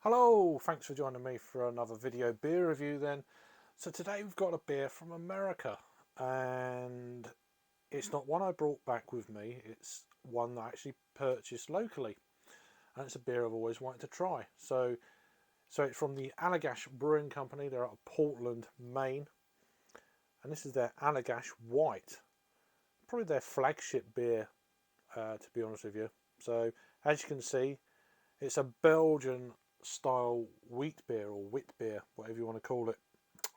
Hello, thanks for joining me for another video beer review then. So today we've got a beer from America, and it's not one I brought back with me, it's one that I actually purchased locally, and it's a beer I've always wanted to try. So it's from the Allagash Brewing Company. They're out of Portland, Maine, and this is their Allagash White, probably their flagship beer, to be honest with you. So as you can see, it's a Belgian style wheat beer or wit beer, whatever you want to call it.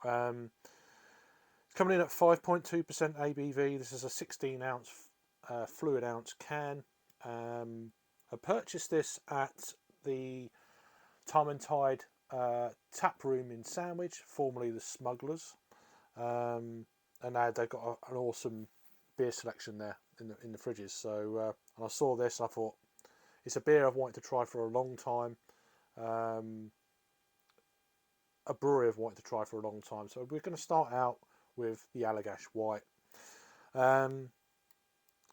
It's coming in at 5.2% ABV. This is a 16 ounce fluid ounce can. I purchased this at the Time and Tide tap room in Sandwich, formerly the Smugglers, and they've got an awesome beer selection there in the fridges. So and I saw this and I thought it's a beer I've wanted to try for a long time. A brewery I've wanted to try for a long time. So we're going to start out with the Allagash White.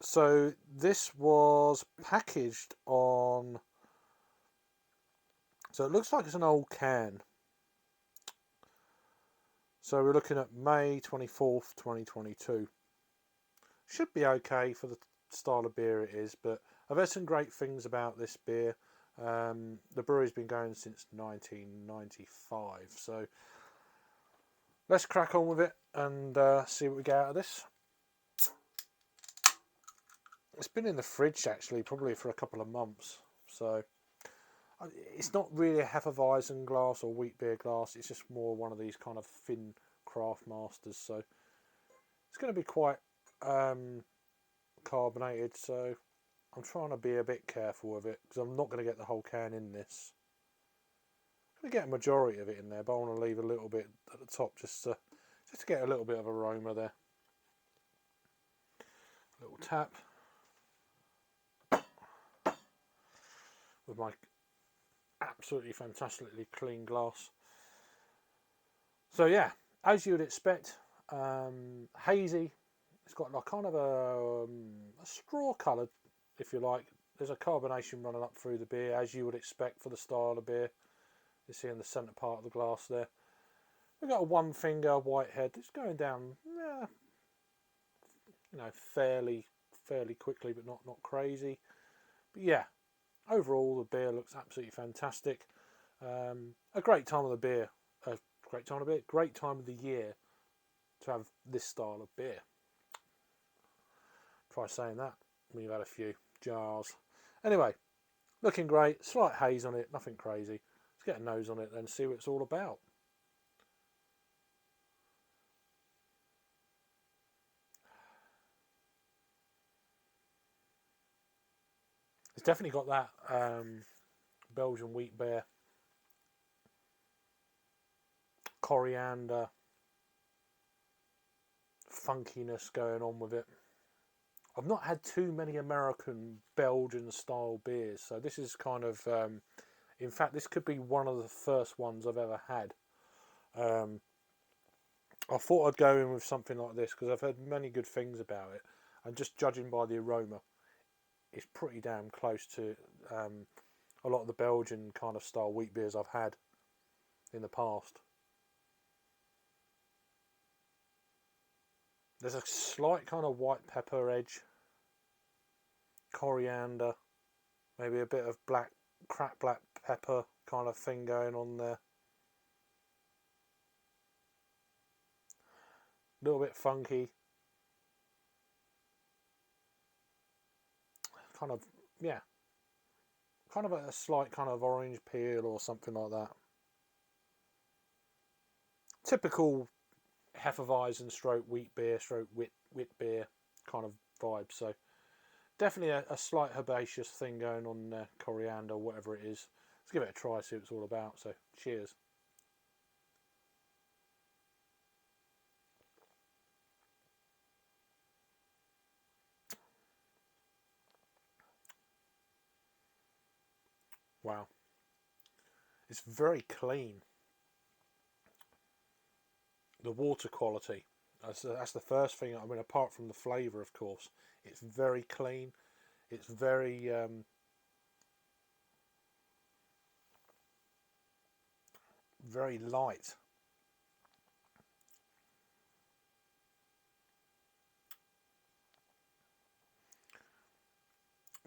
So this was packaged on, so it looks like it's an old can. So we're looking at May 24th, 2022. Should be okay for the style of beer it is, but I've heard some great things about this beer. The brewery's been going since 1995, so let's crack on with it and see what we get out of this. It's been in the fridge actually, probably for a couple of months, so it's not really a Hefeweizen glass or wheat beer glass. It's just more one of these kind of thin craft masters, so it's going to be quite carbonated, so I'm trying to be a bit careful with it because I'm not going to get the whole can in this. I'm going to get a majority of it in there, but I want to leave a little bit at the top just to get a little bit of aroma there. A little tap with my absolutely fantastically clean glass. So yeah, as you would expect, hazy. It's got like kind of a straw colour, if you like. There's a carbonation running up through the beer, as you would expect for the style of beer. You see in the centre part of the glass there. We've got a one finger white head. It's going down, fairly quickly, but not crazy. But yeah, overall the beer looks absolutely fantastic. A great time of the beer. Great time of the year to have this style of beer. Try saying that when you've had a few jars. Anyway, looking great. Slight haze on it, nothing crazy. Let's get a nose on it and see what it's all about. It's definitely got that Belgian wheat beer, coriander, funkiness going on with it. I've not had too many American Belgian style beers, so this is kind of, in fact, this could be one of the first ones I've ever had. I thought I'd go in with something like this because I've heard many good things about it, and just judging by the aroma, it's pretty damn close to a lot of the Belgian kind of style wheat beers I've had in the past. There's a slight kind of white pepper edge, coriander, maybe a bit of cracked black pepper kind of thing going on there. A little bit funky. Kind of, yeah. Kind of a slight kind of orange peel or something like that. Typical Hefeweizen stroke wheat beer stroke wit beer kind of vibe. So definitely a slight herbaceous thing going on there, coriander, whatever it is. Let's give it a try, see what it's all about. So cheers. Wow, it's very clean. The water quality, that's the first thing. I mean, apart from the flavour, of course, it's very clean. It's very very light.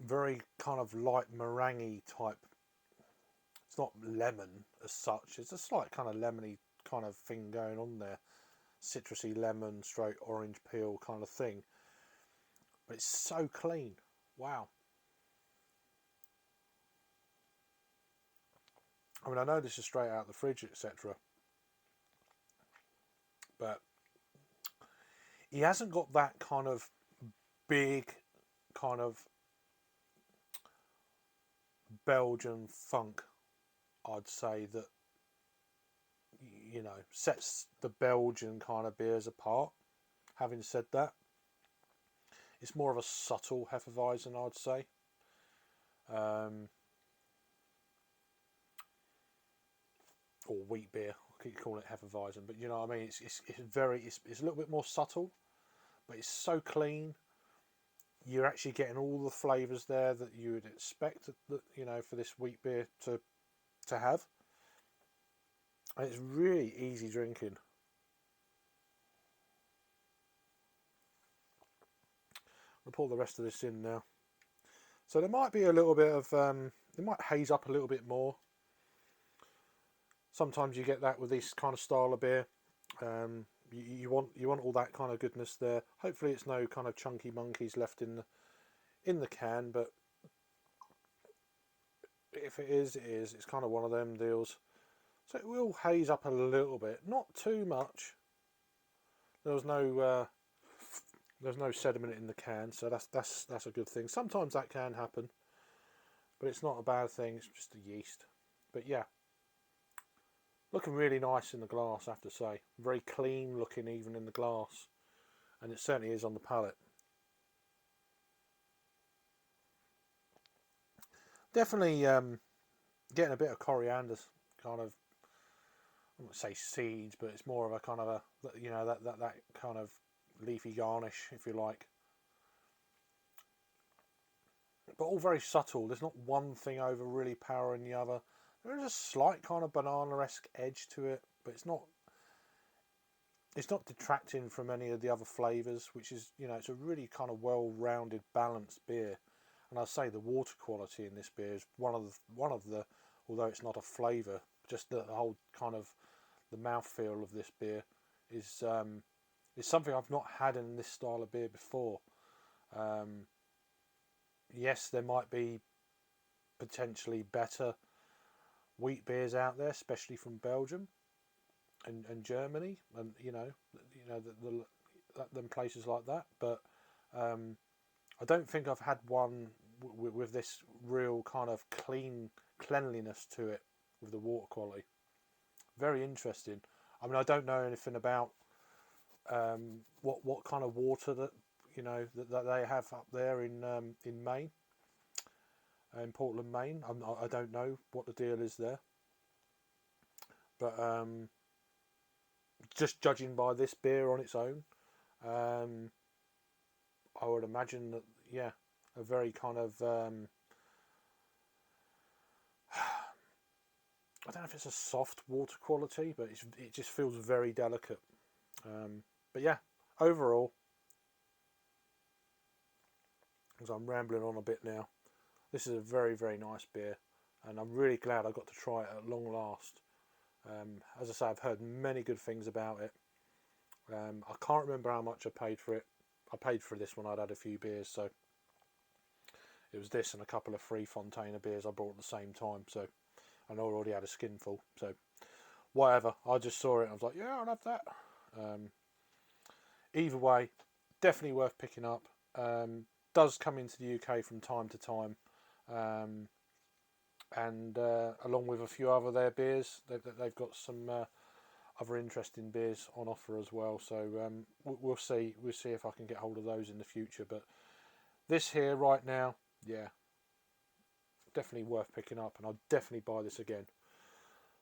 Very kind of light meringue type. It's not lemon as such. It's a slight kind of lemony kind of thing going on there. Citrusy lemon stroke orange peel kind of thing. But it's so clean. Wow. I mean, I know this is straight out of the fridge, etc. But he hasn't got that kind of big kind of Belgian funk, I'd say, that, you know, sets the Belgian kind of beers apart. Having said that, it's more of a subtle Hefeweizen, I'd say. Or wheat beer, I keep calling it Hefeweizen, but you know what I mean. It's a little bit more subtle, but it's so clean. You're actually getting all the flavours there that you would expect, that, you know, for this wheat beer to have. And it's really easy drinking. I'll pour the rest of this in now. So there might be a little bit of, it might haze up a little bit more. Sometimes you get that with this kind of style of beer. You want all that kind of goodness there. Hopefully it's no kind of chunky monkeys left in the can, but if it is, it is. It's kind of one of them deals. So it will haze up a little bit, not too much. There's no sediment in the can, so that's a good thing. Sometimes that can happen, but it's not a bad thing. It's just the yeast. But yeah, looking really nice in the glass, I have to say. Very clean looking even in the glass, and it certainly is on the palate. Definitely getting a bit of coriander kind of, I wouldn't say seeds, but it's more of a kind of a, you know, that kind of leafy garnish, if you like. But all very subtle. There's not one thing over really powering the other. There is a slight kind of banana-esque edge to it, but it's not detracting from any of the other flavours, which is, you know, it's a really kind of well-rounded, balanced beer. And I'd say the water quality in this beer is one of the, although it's not a flavour, just the whole kind of the mouthfeel of this beer is something I've not had in this style of beer before. Yes, there might be potentially better wheat beers out there, especially from Belgium and Germany, and them places like that. But I don't think I've had one with this real kind of cleanliness to it with the water quality. Very interesting. I mean, I don't know anything about what kind of water that that they have up there in Maine, in Portland, Maine. I don't know what the deal is there, but just judging by this beer on its own, I would imagine that, yeah, a very kind of I don't know if it's a soft water quality, but it just feels very delicate. But yeah, overall, as I'm rambling on a bit now, this is a very, very nice beer, and I'm really glad I got to try it at long last. As I say, I've heard many good things about it. I can't remember how much I paid for it. I paid for this one. I'd had a few beers, so it was this and a couple of free Fontaine beers I bought at the same time. So I know I already had a skinful. So whatever, I just saw it and I was like, yeah, I'll have that. Either way, definitely worth picking up. Does come into the UK from time to time, and along with a few other their beers, they've got some other interesting beers on offer as well. So we'll see if I can get hold of those in the future. But this here right now, yeah, definitely worth picking up, and I'll definitely buy this again.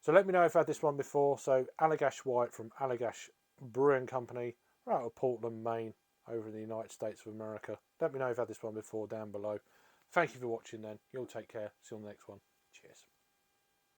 So let me know if I've had this one before. So Allagash White from Allagash Brewing Company, right out of Portland, Maine, over in the United States of America. Let me know if I've had this one before down below. Thank you for watching then. You'll take care. See you on the next one. Cheers.